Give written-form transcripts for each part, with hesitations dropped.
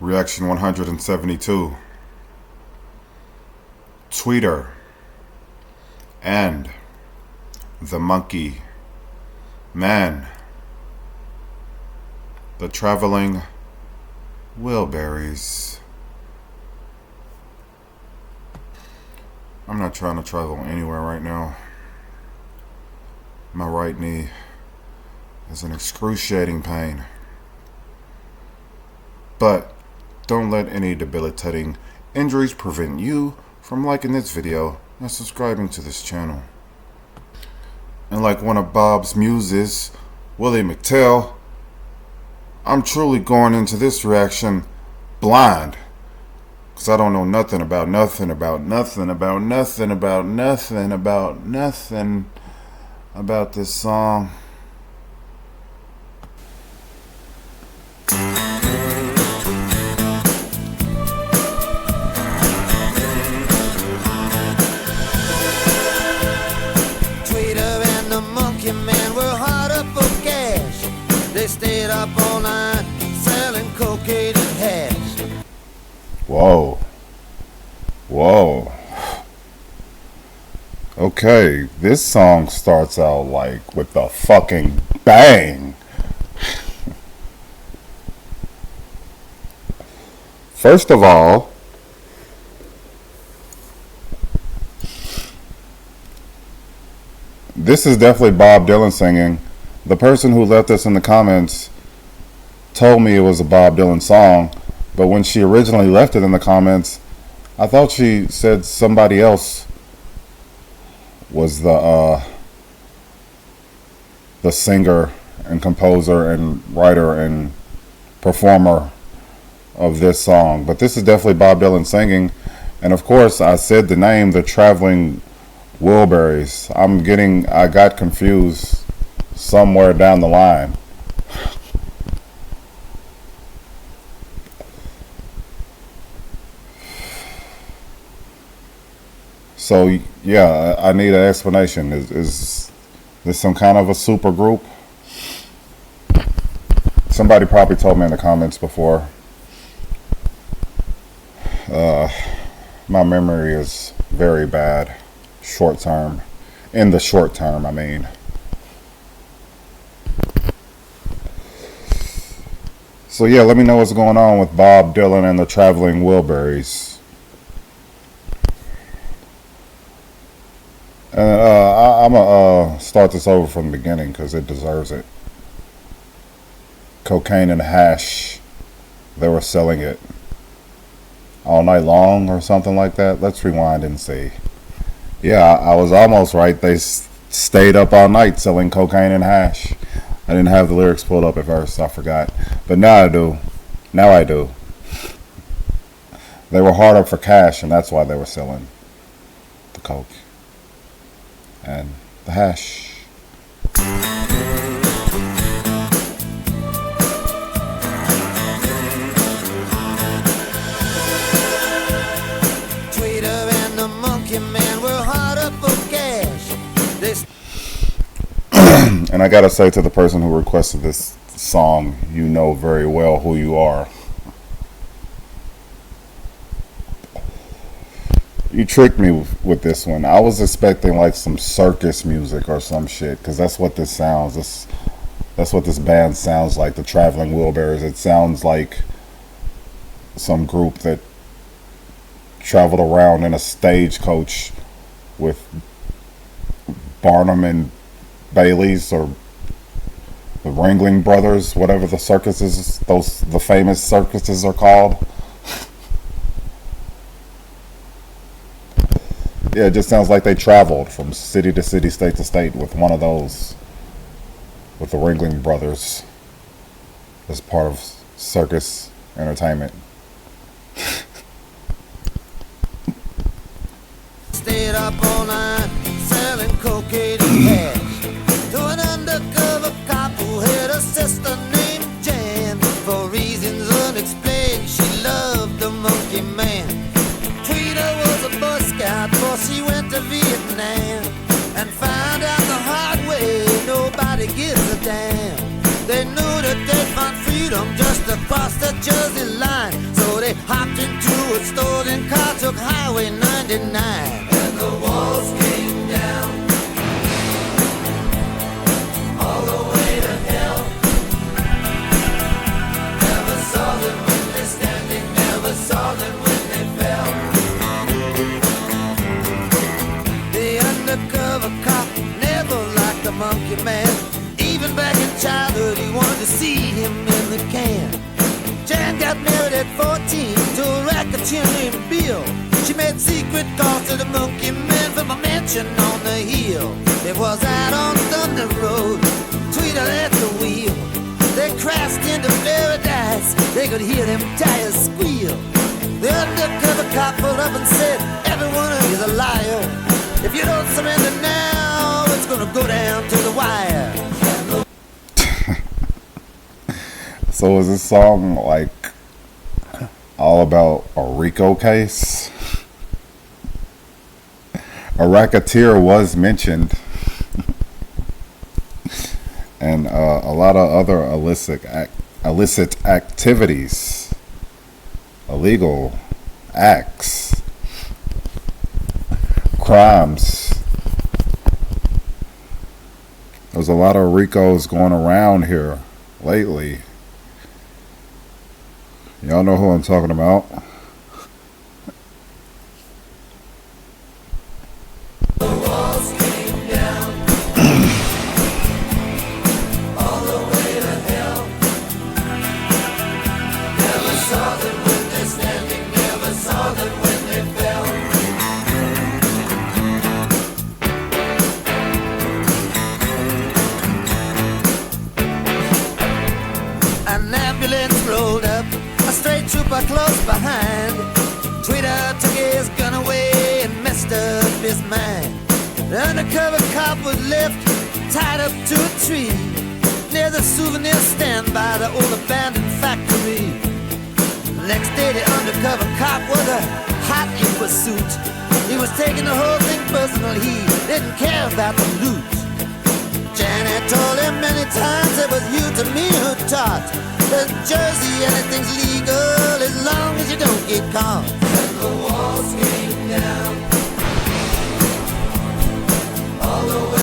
Reaction 172. Tweeter and the monkey man. The traveling Wilburys. I'm not trying to travel anywhere right now. My right knee is in excruciating pain. But don't let any debilitating injuries prevent you from liking this video and subscribing to this channel. And like one of Bob's muses, Willie McTell, I'm truly going into this reaction blind. Because I don't know nothing about nothing about this song. Man were hard up for cash. They stayed up all night selling cocaine and hash. Whoa. Okay, this song starts out like with a fucking bang. First of all, this is definitely Bob Dylan singing. The person who left this in the comments told me it was a Bob Dylan song, but when she originally left it in the comments, I thought she said somebody else was the singer and composer and writer and performer of this song. But this is definitely Bob Dylan singing, and of course I said the name, the Traveling Wilburys. I got confused somewhere down the line. So yeah, I need an explanation. Is this some kind of a super group? Somebody probably told me in the comments before. My memory is very bad. In the short term, I mean. So yeah, let me know what's going on with Bob Dylan and the Traveling Wilburys. And I'm gonna start this over from the beginning because it deserves it. Cocaine and hash. They were selling it all night long or something like that. Let's rewind and see. Yeah, I was almost right. They stayed up all night selling cocaine and hash. I didn't have the lyrics pulled up at first, so I forgot. But now I do. They were hard up for cash, and that's why they were selling the coke and the hash. And I gotta say to the person who requested this song, you know very well who you are. You tricked me with this one. I was expecting like some circus music or some shit, because that's what this sounds. That's what this band sounds like, the Traveling Wilburys. It sounds like some group that traveled around in a stagecoach with Barnum and Bailey's or the Ringling Brothers, whatever the circuses, the famous circuses are called. Yeah, it just sounds like they traveled from city to city, state to state with one of those, with the Ringling Brothers as part of circus entertainment. Stayed up all night selling cocaine and hash. To an undercover cop who had a sister named Jan. For reasons unexplained, she loved the monkey man. Tweeter was a Boy Scout before she went to Vietnam, and found out the hard way nobody gives a damn. They knew that they'd find freedom just across the Jersey line. So stolen car took Highway 99. And the walls came down all the way to hell. Never saw them when they're standing, never saw them when they fell. The undercover cop never liked the monkey man. Even back in childhood he wanted to see him in the can. Jan got married at 14 to a racketeer named Bill. She made secret calls to the monkey man from a mansion on the hill. It was out on Thunder Road, Tweedle at the wheel. They crashed into paradise, they could hear them tires squeal. The undercover cop pulled up and said, everyone is a liar. If you don't surrender now, it's gonna go down to the wire. So is this song like all about a RICO case? A racketeer was mentioned, and a lot of other illicit activities, illegal acts, crimes. There's a lot of RICOs going around here lately. Y'all know who I'm talking about. The walls came down all the way to hell. Never saw them when they're standing, never saw them when they fell. An ambulance rolled up, a straight trooper close behind. Tweeter took his gun away and messed up his mind. The undercover cop was left tied up to a tree near the souvenir stand by the old abandoned factory. Next day the undercover cop was a hot in pursuit. He was taking the whole thing personal, he didn't care about the loot. Janet told him many times it was you to me who taught that Jersey anything's legal as long as you don't get caught. And the walls came down all the way.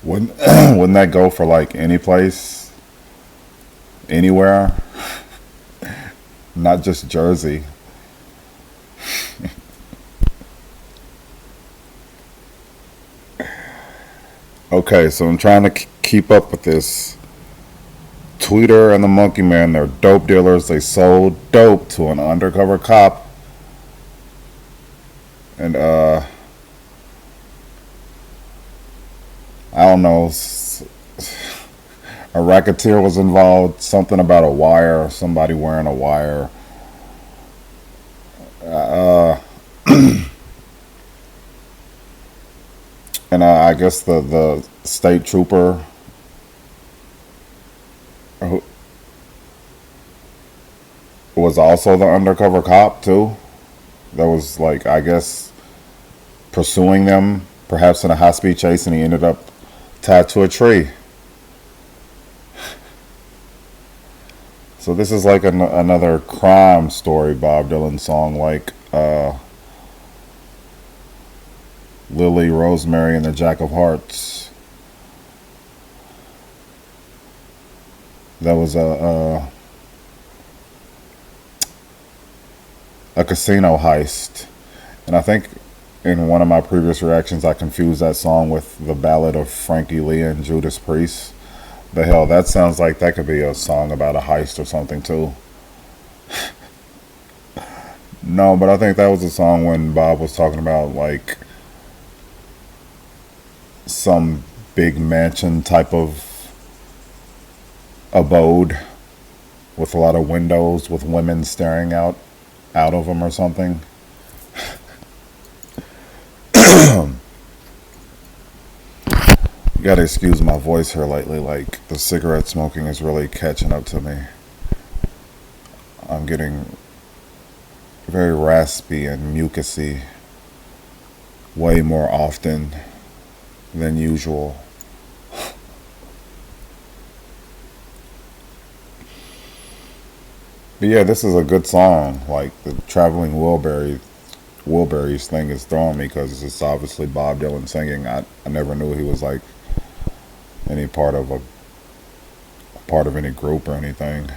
Wouldn't that go for like any place, anywhere, not just Jersey? Okay, so I'm trying to keep up with this. Tweeter and the Monkey Man, they're dope dealers. They sold dope to an undercover cop. And, I don't know, a racketeer was involved. Something about a wire, somebody wearing a wire. And I guess the state trooper who was also the undercover cop too, that was like, I guess, pursuing them, perhaps in a high-speed chase, and he ended up tied to a tree. So this is like another crime story Bob Dylan song, like Lily, Rosemary, and the Jack of Hearts. That was a casino heist. And I think in one of my previous reactions I confused that song with the Ballad of Frankie Lee and Judas Priest. The hell, that sounds like that could be a song about a heist or something too. No, but I think that was a song when Bob was talking about like some big mansion type of abode with a lot of windows with women staring out of them or something. You gotta excuse my voice here lately, like the cigarette smoking is really catching up to me. I'm getting very raspy and mucusy way more often than usual. But yeah, this is a good song. Like the traveling Wilburys thing is throwing me because it's obviously Bob Dylan singing. I never knew he was like any part of any group or anything.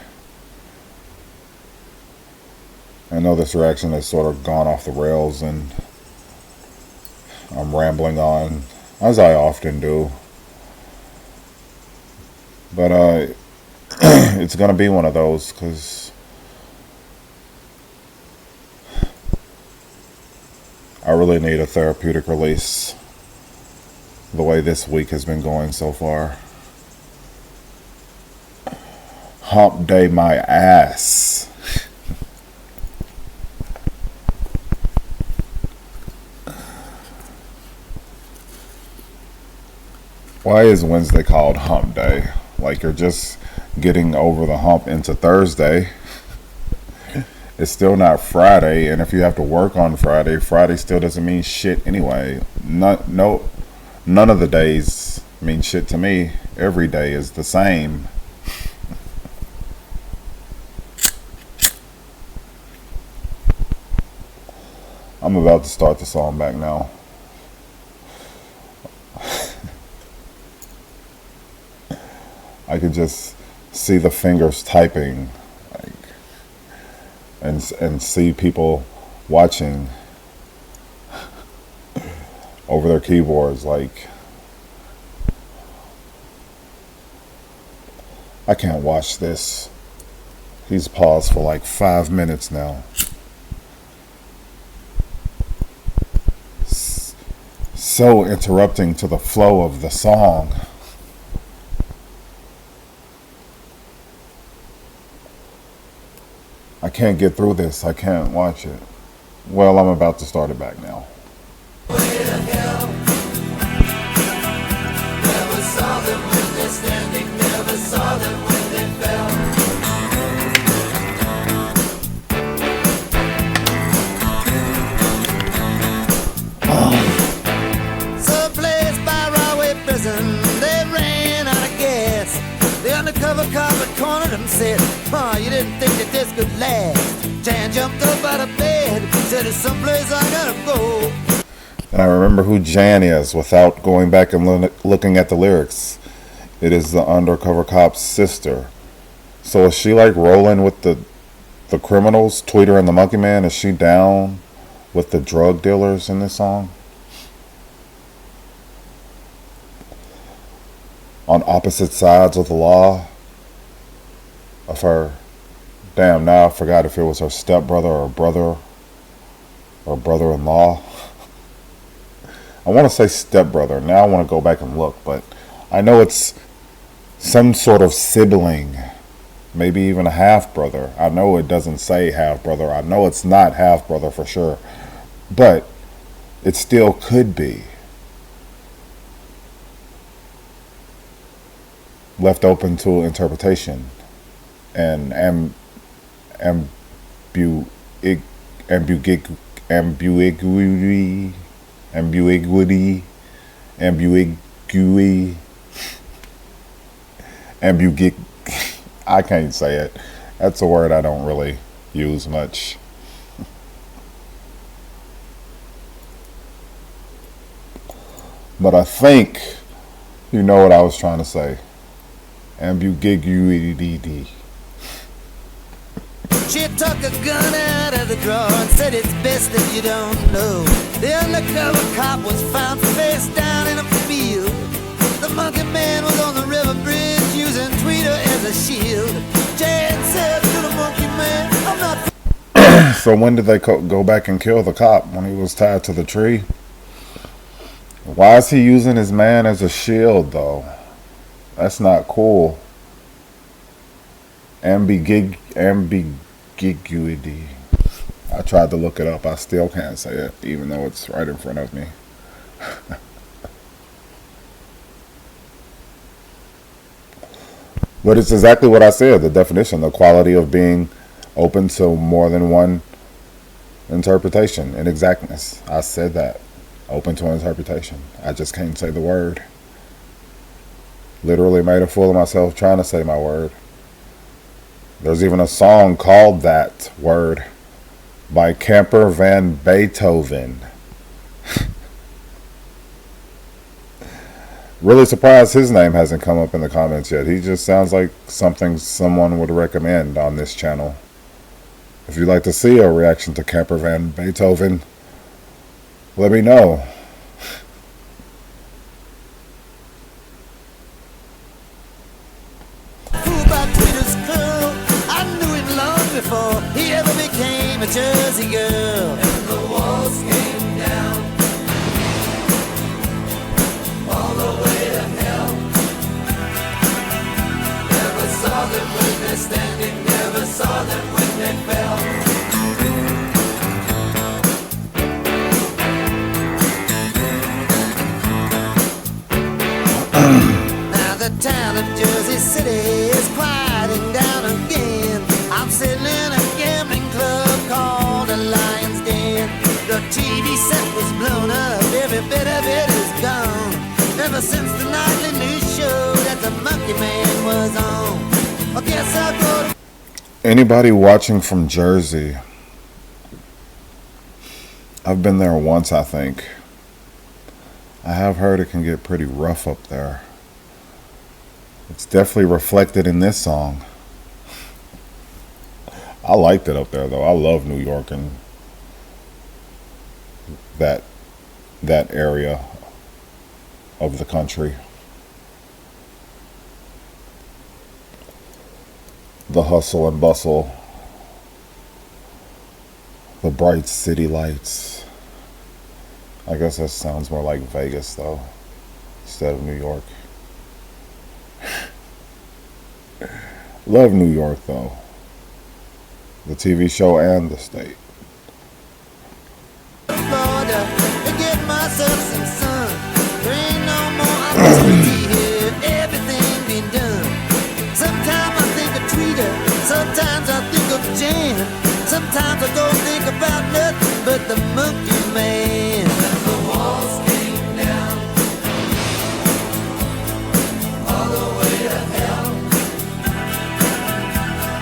I know this reaction has sort of gone off the rails and I'm rambling on, as I often do. But it's gonna be one of those because I really need a therapeutic release the way this week has been going so far. Hump day my ass. Why is Wednesday called hump day? Like you're just getting over the hump into Thursday. It's still not Friday, and if you have to work on Friday, Friday still doesn't mean shit anyway. None of the days mean shit to me. Every day is the same. I'm about to start the song back now. I could just see the fingers typing, like, and see people watching over their keyboards. Like, I can't watch this. He's paused for like 5 minutes now. So interrupting to the flow of the song. I can't get through this. I can't watch it. Well, I'm about to start it back now. Someplace by railway prison, they ran out of gas. The undercover cop had cornered him, said, "Oh, you didn't think that this could last." Jan jumped up out of bed, said, "There's someplace I gotta go." And I remember who Jan is without going back and looking at the lyrics. It is the undercover cop's sister. So is she like rolling with the criminals, Tweeter and the Monkey Man? Is she down with the drug dealers in this song? On opposite sides of the law of her. Damn, now I forgot if it was her stepbrother or brother or brother-in-law. I want to say stepbrother. Now I want to go back and look, but I know it's some sort of sibling, maybe even a half-brother. I know it doesn't say half-brother. I know it's not half-brother for sure, but it still could be. Left open to interpretation and ambiguity, I can't say it. That's a word I don't really use much. But I think you know what I was trying to say. Ambiguity. She took a gun out of the drawer and said, "It's best that you don't know." The undercover cop was found face down in a field. The Monkey Man was on the river bridge using Tweeter as a shield. Jan said to the Monkey Man, "I'm not..." So when did they go back and kill the cop? When he was tied to the tree? Why is he using his man as a shield though? That's not cool. Ambiguity. I tried to look it up. I still can't say it, even though it's right in front of me. But it's exactly what I said, the definition, the quality of being open to more than one interpretation and exactness. I said that. Open to interpretation. I just can't say the word. Literally made a fool of myself trying to say my word. There's even a song called that word by Camper Van Beethoven. Really surprised his name hasn't come up in the comments yet. He just sounds like something someone would recommend on this channel. If you'd like to see a reaction to Camper Van Beethoven, let me know. Before he ever became a Jersey girl, and the walls came down all the way to hell. Never saw them when they're standing, never saw them when they fell. Now the town of Jersey City is quieting down again. I'm sitting in a gambling club called the Lion's Den. The TV set was blown up, every bit of it is gone. Ever since the nightly news show that the Monkey Man was on. I guess I'll go to... Anybody watching from Jersey? I've been there once, I think. I have heard it can get pretty rough up there. It's definitely reflected in this song. I liked it up there though. I love New York and that area of the country. The hustle and bustle. The bright city lights. I guess that sounds more like Vegas though, instead of New York. Love New York though. The TV show and the state. Florida, to get myself some sun. There ain't no more opportunity here. Everything been done. Sometimes I think of Tweeter, sometimes I think of Jan. Sometimes I don't think about nothing but the Monkey Man. And the walls came down all the way to hell.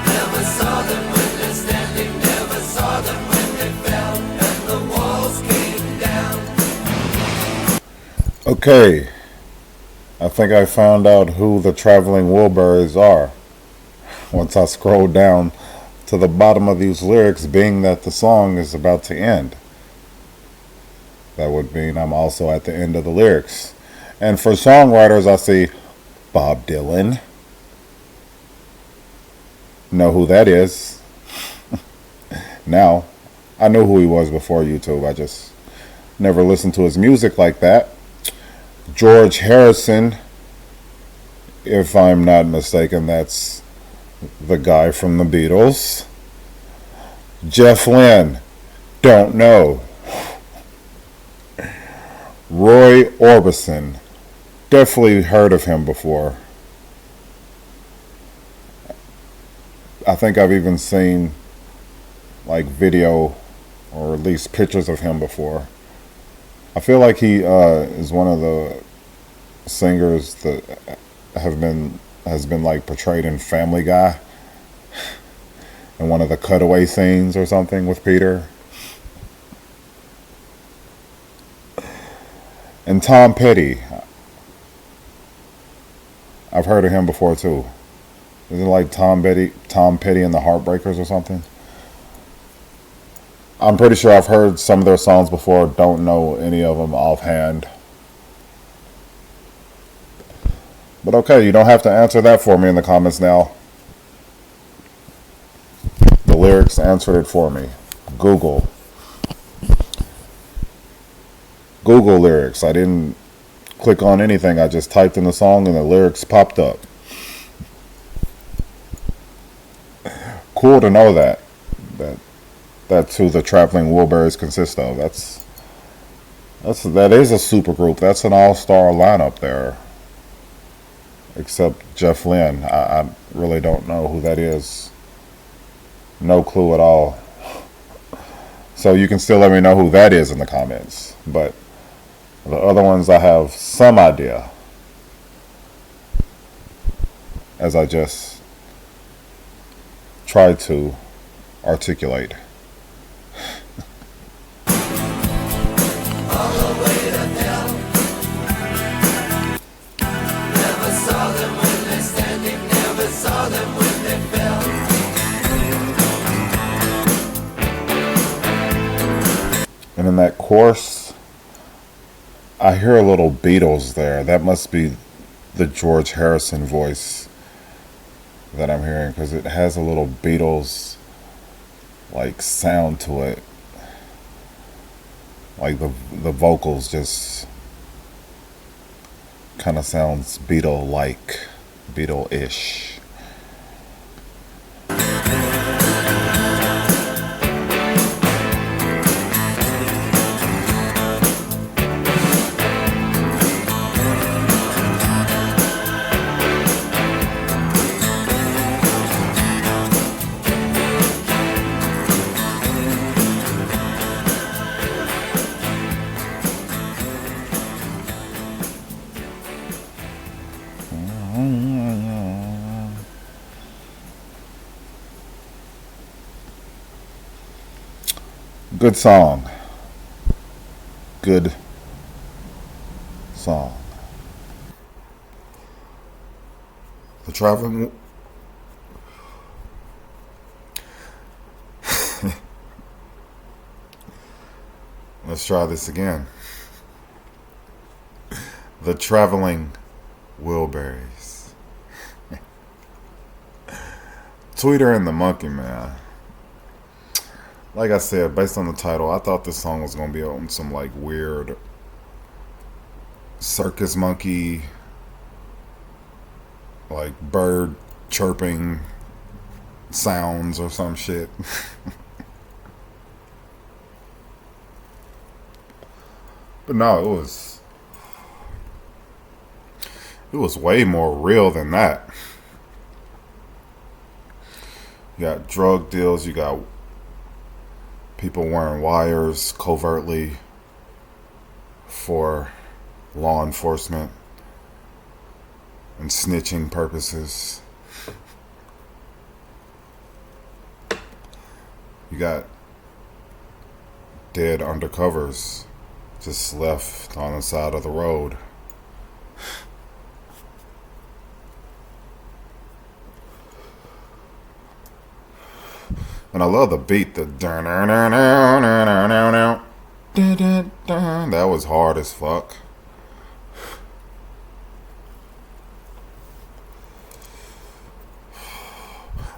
Never saw them when they're standing, never saw them when they fell, and the walls came down. Okay, I think I found out who the traveling Wilburys are once I scrolled down to the bottom of these lyrics, being that the song is about to end. That would mean I'm also at the end of the lyrics. And for songwriters, I see Bob Dylan. Know who that is. Now, I knew who he was before YouTube. I just never listened to his music like that. George Harrison, if I'm not mistaken, that's the guy from the Beatles. Jeff Lynne, don't know. Roy Orbison, definitely heard of him before. I think I've even seen like video or at least pictures of him before. I feel like he is one of the singers that has been like portrayed in Family Guy in one of the cutaway scenes or something with Peter. And Tom Petty, I've heard of him before too. Isn't it like Tom Petty and the Heartbreakers or something? I'm pretty sure I've heard some of their songs before. Don't know any of them offhand. But okay, you don't have to answer that for me in the comments now. The lyrics answered it for me. Google lyrics. I didn't click on anything. I just typed in the song and the lyrics popped up. Cool to know that. That's who the Traveling Wilburys consist of. That is a super group. That's an all-star lineup there. Except Jeff Lynne. I really don't know who that is. No clue at all. So you can still let me know who that is in the comments. But the other ones I have some idea. As I just try to articulate. All the way to hell. Never saw them when they're standing, never saw them when they fell. And in that chorus, I hear a little Beatles there. That must be the George Harrison voice that I'm hearing, because it has a little Beatles like sound to it. Like the vocals just kind of sounds Beatle-like, Beatle-ish. Good song. Good song. The traveling. Let's try this again. The Traveling Wilburys. Tweeter and the Monkey Man. Like I said, based on the title, I thought this song was going to be on some like weird circus monkey, like bird chirping sounds or some shit. But no, it was way more real than that. You got drug deals, you got people wearing wires covertly for law enforcement and snitching purposes. You got dead undercovers just left on the side of the road. And I love the beat, the that was hard as fuck.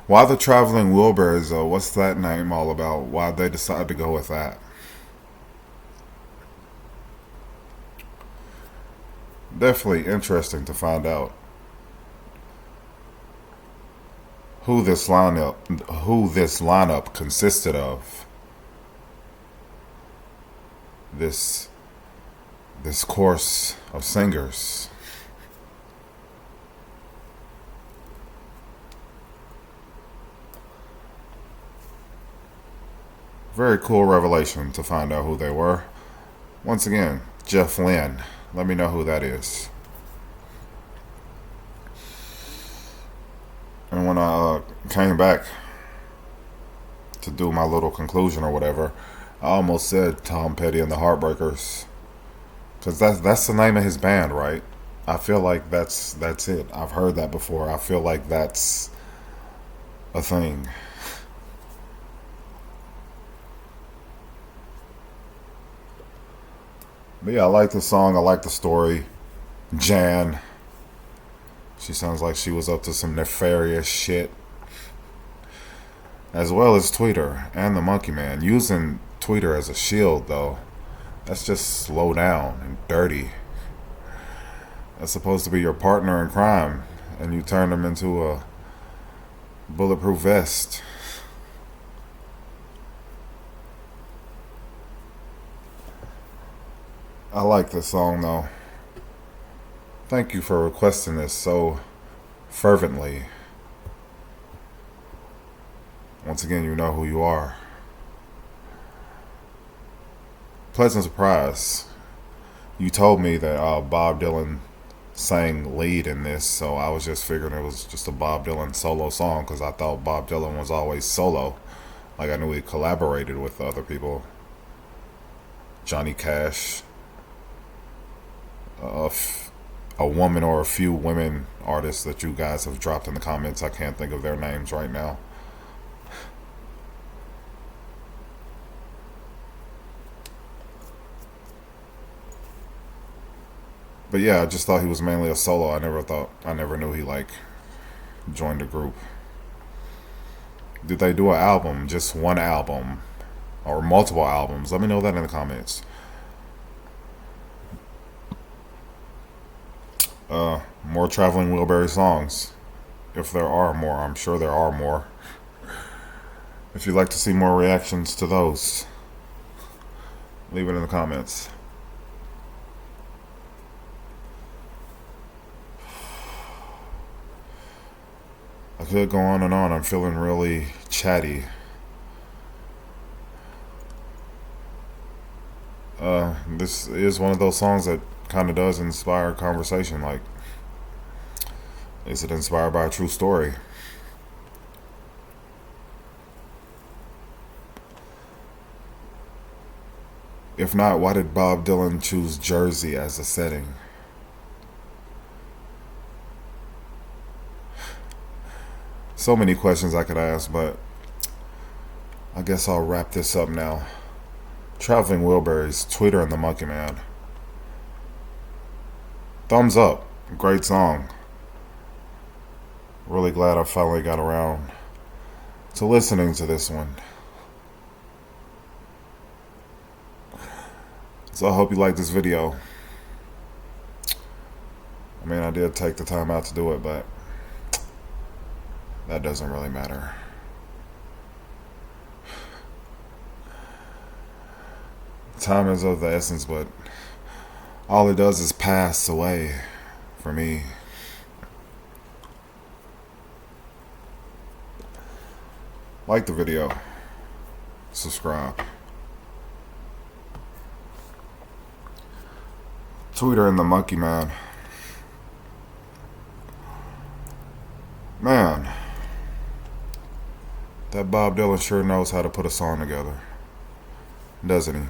Why the Traveling Wilburys though? What's that name all about? Why'd they decide to go with that? Definitely interesting to find out who this lineup consisted of. This course of singers. Very cool revelation to find out who they were. Once again, Jeff Lynne. Let me know who that is. And when I came back to do my little conclusion or whatever, I almost said Tom Petty and the Heartbreakers, because that's the name of his band, right? I feel like that's it. I've heard that before. I feel like that's a thing. But yeah, I like the song. I like the story. Jan. She sounds like she was up to some nefarious shit. As well as Tweeter and the Monkey Man. Using Tweeter as a shield, though, that's just slow down and dirty. That's supposed to be your partner in crime, and you turn them into a bulletproof vest. I like this song, though. Thank you for requesting this so fervently. Once again, you know who you are. Pleasant surprise. You told me that Bob Dylan sang lead in this, so I was just figuring it was just a Bob Dylan solo song because I thought Bob Dylan was always solo. Like, I knew he collaborated with other people. Johnny Cash, a woman or a few women artists that you guys have dropped in the comments. I can't think of their names right now. But yeah, I just thought he was mainly a solo. I never knew he like joined a group. Did they do an album? Just one album? Or multiple albums? Let me know that in the comments. More Traveling Wilburys songs. If there are more, I'm sure there are more. If you'd like to see more reactions to those, leave it in the comments. I could go on and on. I'm feeling really chatty. This is one of those songs that kind of does inspire conversation. Like, is it inspired by a true story? If not, why did Bob Dylan choose Jersey as a setting? So many questions I could ask, but I guess I'll wrap this up now. Traveling Wilburys, Tweeter and the Monkey Man. Thumbs up. Great song. Really glad I finally got around to listening to this one. So I hope you like this video. I mean, I did take the time out to do it, but that doesn't really matter. Time is of the essence, but all it does is pass away for me. Like the video. Subscribe. Tweeter and the Monkey Man. Man, that Bob Dylan sure knows how to put a song together, doesn't he?